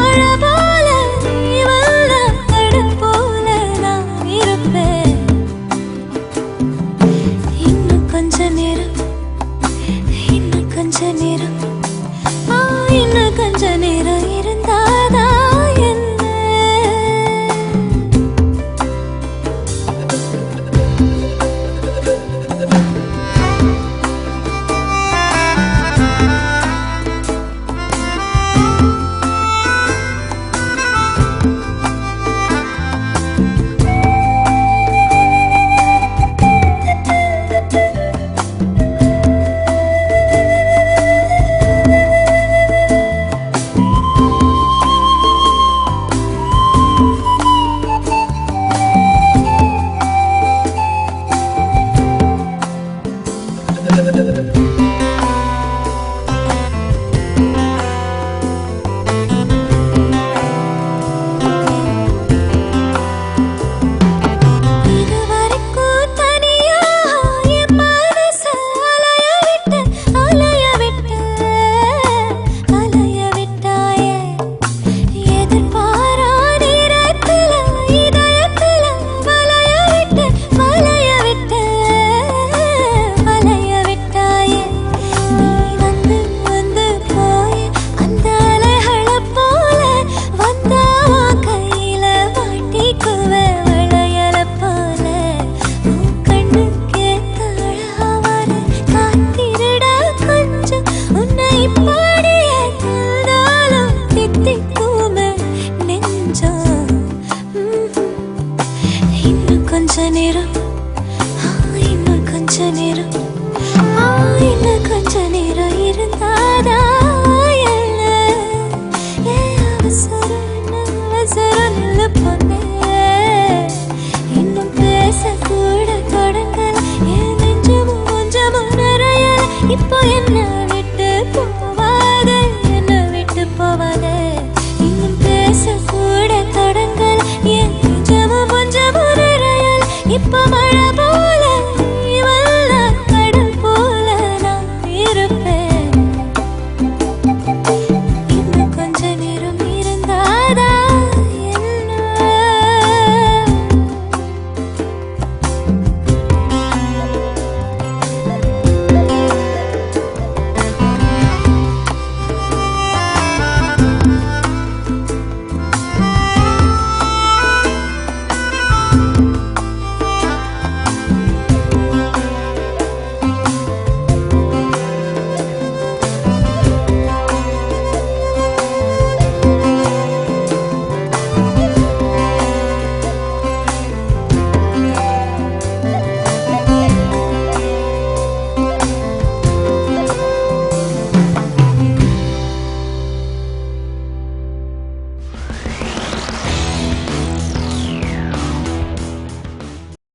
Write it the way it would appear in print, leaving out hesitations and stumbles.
மழை போல நீ வந்த கடல் போல நான் இருப்பேன். இன்னும் கொஞ்ச நேரம், இன்னும் கொஞ்ச நேரம், இன்னும் கொஞ்ச நேரம் இருந்தாதா என்ன? இன்னும் கொஞ்ச நேரம், இன்னும் கொஞ்ச நேரம் இருந்தாதா என்ன? அவசரம் நில்லு பொண்ணே, இன்னும் பேசக்கூட தொடங்கல. என் நெஞ்சமும் கொஞ்சமும் நிறைய. இப்போ என்ன விட்டு போவாத, என்ன விட்டு போவாத. இன்னும் பேசக்கூட தொடங்கல. என் நெஞ்சமும் கொஞ்சமும் நிறைய. இப்போ மழை